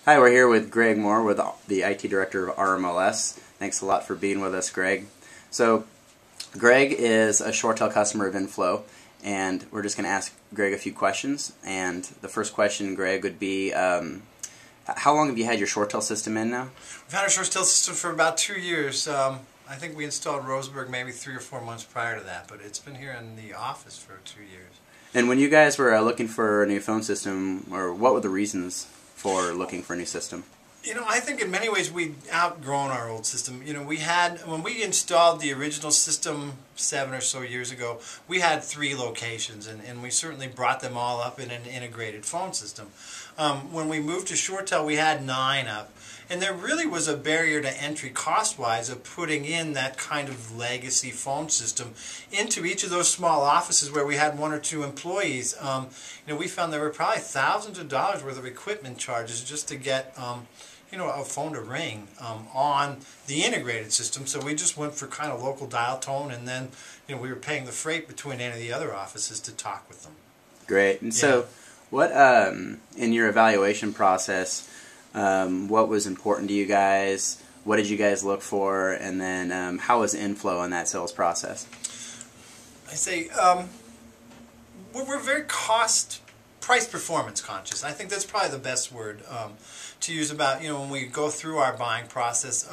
Hi, we're here with Greg Moore, with the IT Director of RMLS. Thanks a lot for being with us, Greg. So, Greg is a ShoreTel customer of Inflow, and we're just going to ask Greg a few questions. And the first question, Greg, would be, how long have you had your ShoreTel system in now? We've had our ShoreTel system for about 2 years. I think we installed Roseburg maybe 3 or 4 months prior to that, but it's been here in the office for 2 years. And when you guys were looking for a new phone system, or what were the reasons for looking for a new system? You know, I think in many ways we'd outgrown our old system. You know, when we installed the original system 7 or so years ago, we had 3 locations, and we certainly brought them all up in an integrated phone system. When we moved to ShoreTel, we had 9 up, and there really was a barrier to entry cost-wise of putting in that kind of legacy phone system into each of those small offices where we had 1 or 2 employees. You know, we found there were probably thousands of dollars worth of equipment charges just to get you know, a phone to ring on the integrated system. So we just went for kind of local dial tone, and then we were paying the freight between any of the other offices to talk with them. Great. And so, what in your evaluation process, what was important to you guys? What did you guys look for? And then how was Inflow in that sales process? I say we're very price performance conscious. I think that's probably the best word to use about, when we go through our buying process.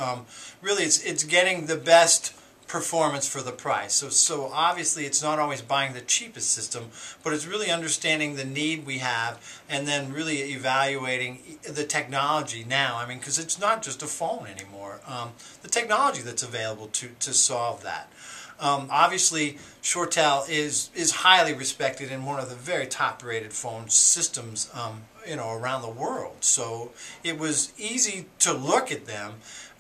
Really it's getting the best performance for the price. So obviously it's not always buying the cheapest system, but it's really understanding the need we have and then really evaluating the technology now. I mean, because it's not just a phone anymore. The technology that's available to solve that. Obviously, ShoreTel is highly respected and one of the very top-rated phone systems, around the world. So it was easy to look at them.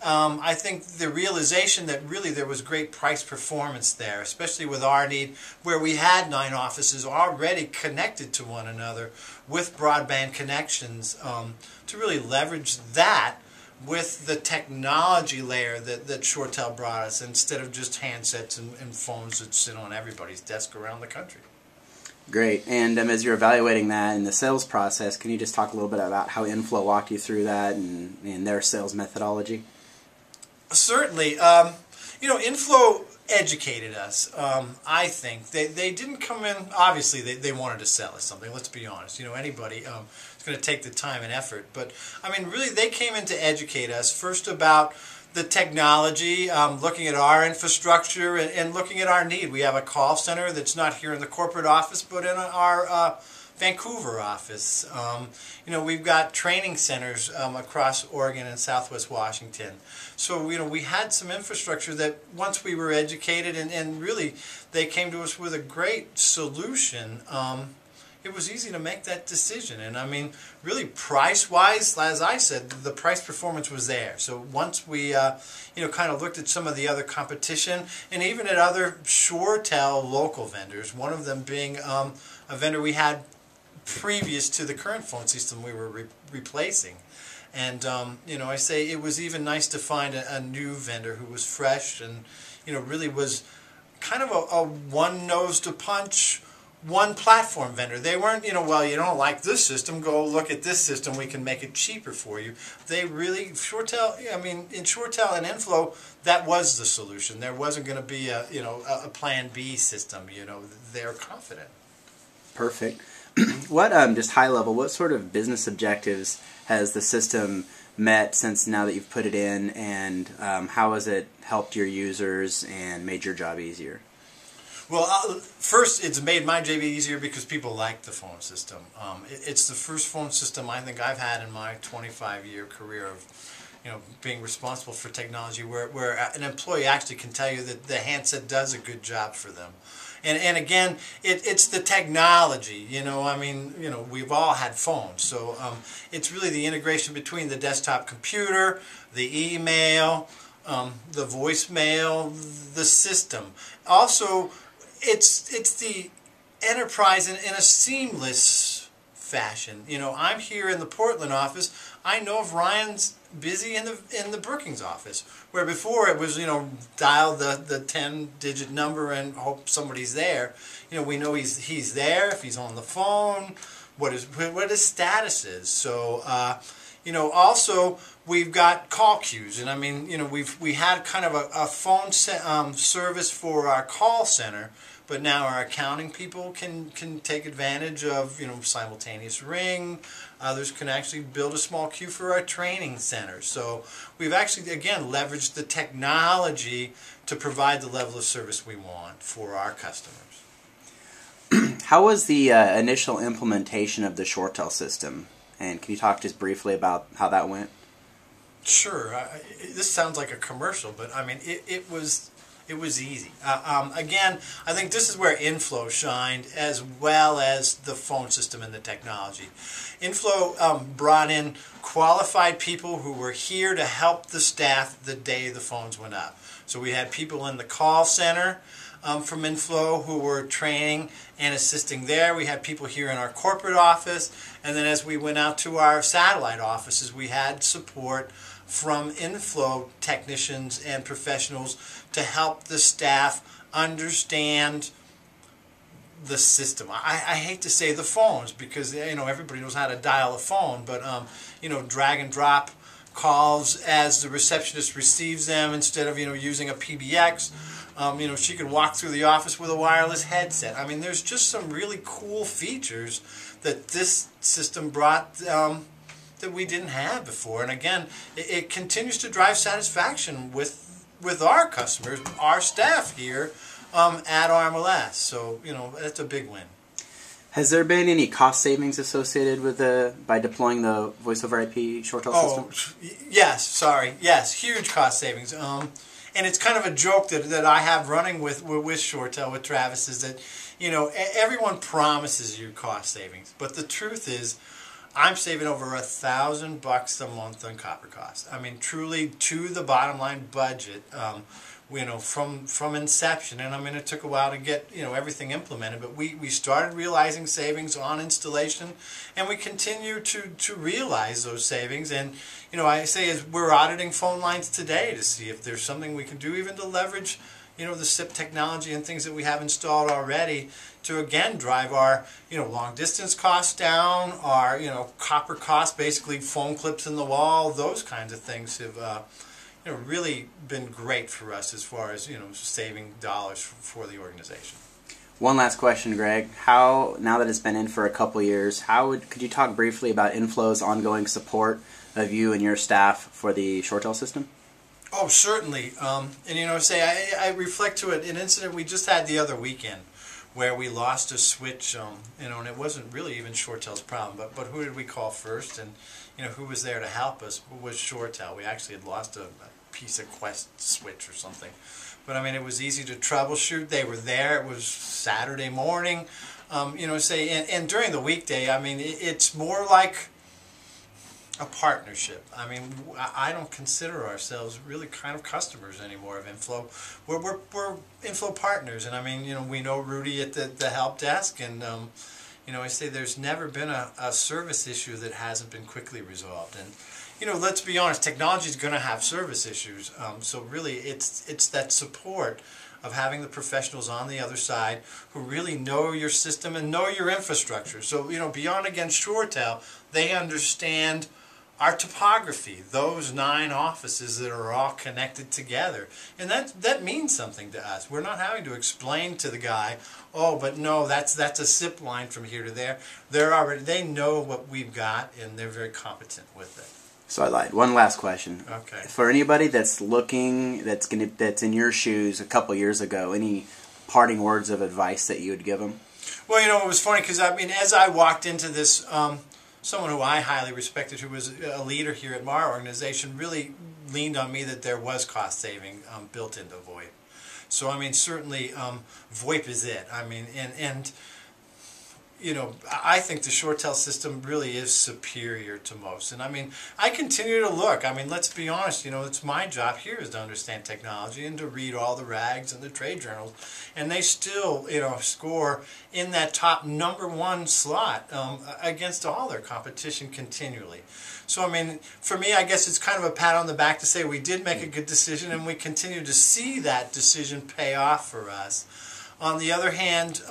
I think the realization that really there was great price performance there, especially with our need, where we had 9 offices already connected to one another with broadband connections, to really leverage that with the technology layer that ShoreTel brought us, instead of just handsets and phones that sit on everybody's desk around the country. Great. And as you're evaluating that in the sales process, can you just talk a little bit about how Inflow walked you through that and their sales methodology? Certainly. Inflow educated us, I think. They didn't come in, obviously they wanted to sell us something, let's be honest. Anybody is going to take the time and effort. But, I mean, really they came in to educate us, first about the technology, looking at our infrastructure and looking at our need. We have a call center that's not here in the corporate office, but in our Vancouver office. We've got training centers across Oregon and Southwest Washington. So, we had some infrastructure that once we were educated and really they came to us with a great solution, it was easy to make that decision. And I mean, really price-wise, as I said, the price performance was there. So once we, kind of looked at some of the other competition and even at other ShoreTel local vendors, one of them being a vendor we had previous to the current phone system we were replacing. And, I say it was even nice to find a new vendor who was fresh and, really was kind of a one-nose-to-punch, one-platform vendor. They weren't, well, you don't like this system, go look at this system, we can make it cheaper for you. They really, ShoreTel, in ShoreTel and Inflow, that was the solution. There wasn't going to be a plan B system, they're confident. Perfect. What, just high level, what sort of business objectives has the system met since now that you've put it in, and how has it helped your users and made your job easier? Well, first, it's made my job easier because people like the phone system. It's the first phone system I think I've had in my 25-year career of being responsible for technology where an employee actually can tell you that the handset does a good job for them. And again, it's the technology, we've all had phones, so it's really the integration between the desktop computer, the email, the voicemail, the system. Also, it's the enterprise in a seamless fashion. I'm here in the Portland office. I know if Ryan's busy in the Brookings office, where before it was, dial the 10-digit number and hope somebody's there. We know he's there, if he's on the phone, what his status is. So Also we've got call queues, and I mean, we had kind of a phone service for our call center, but now our accounting people can take advantage of simultaneous ring. Others can actually build a small queue for our training center. So we've actually again leveraged the technology to provide the level of service we want for our customers. How was the initial implementation of the ShoreTel system? And can you talk just briefly about how that went? Sure. This sounds like a commercial, but I mean, it was easy. Again, I think this is where Inflow shined, as well as the phone system and the technology. Inflow brought in qualified people who were here to help the staff the day the phones went up. So we had people in the call center from Inflow who were training and assisting there. We had people here in our corporate office, and then as we went out to our satellite offices, we had support from Inflow technicians and professionals to help the staff understand the system. I hate to say the phones, because everybody knows how to dial a phone, but drag and drop calls as the receptionist receives them instead of using a PBX. She could walk through the office with a wireless headset. I mean, there's just some really cool features that this system brought that we didn't have before. And again, it continues to drive satisfaction with our customers, our staff here at RMLS. So, that's a big win. Has there been any cost savings associated with by deploying the voice over IP ShoreTel system? Yes, huge cost savings. And it's kind of a joke that I have running with ShoreTel, with Travis, is that everyone promises you cost savings, but the truth is, I'm saving over $1,000 a month on copper costs. I mean, truly to the bottom line budget. From inception, and I mean, it took a while to get everything implemented, but we started realizing savings on installation, and we continue to realize those savings. And I say, as we're auditing phone lines today to see if there's something we can do, even to leverage the SIP technology and things that we have installed already, to again drive our long distance costs down, our copper costs, basically phone clips in the wall. Those kinds of things have really been great for us as far as saving dollars for the organization. One last question, Greg. Now that it's been in for a couple years, could you talk briefly about Inflow's ongoing support of you and your staff for the ShoreTel system? Oh, certainly. And I reflect to it an incident we just had the other weekend where we lost a switch. And it wasn't really even ShoreTel's problem, but who did we call first? And who was there to help us was ShoreTel. We actually had lost a piece of Quest switch or something. But I mean, it was easy to troubleshoot. They were there. It was Saturday morning. And during the weekday, I mean, it's more like a partnership. I mean, I don't consider ourselves really kind of customers anymore of Inflow. We're Inflow partners, and I mean, we know Rudy at the help desk, and I say there's never been a service issue that hasn't been quickly resolved. And let's be honest, technology is going to have service issues. So really, it's that support of having the professionals on the other side who really know your system and know your infrastructure. So beyond again ShoreTel, they understand our topography, those 9 offices that are all connected together. And that means something to us. We're not having to explain to the guy, oh, but no, that's a SIP line from here to there. They know what we've got, and they're very competent with it. So I lied. One last question. Okay. For anybody that's looking, that's in your shoes a couple years ago, any parting words of advice that you would give them? Well, it was funny because I mean, as I walked into this, someone who I highly respected, who was a leader here at our organization, really leaned on me that there was cost saving built into VoIP. So I mean, certainly VoIP is it. I mean, and I think the ShoreTel system really is superior to most. And I mean, I continue to look. I mean, let's be honest, it's my job here is to understand technology and to read all the rags and the trade journals. And they still, score in that top #1 slot against all their competition continually. So, I mean, for me, I guess it's kind of a pat on the back to say we did make a good decision, and we continue to see that decision pay off for us. On the other hand,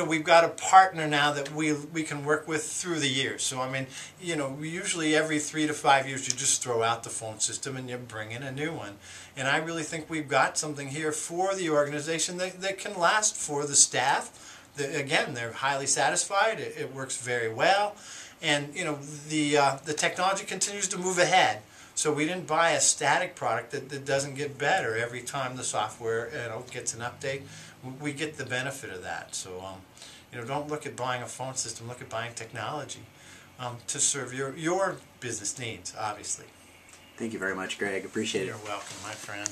we've got a partner now that we can work with through the years. So I mean, usually every 3 to 5 years you just throw out the phone system and you bring in a new one. And I really think we've got something here for the organization that can last for the staff. Again, they're highly satisfied. It works very well, and the technology continues to move ahead. So we didn't buy a static product that doesn't get better every time the software gets an update. We get the benefit of that. So don't look at buying a phone system. Look at buying technology to serve your business needs. Obviously. Thank you very much, Greg. Appreciate it. You're welcome, my friend.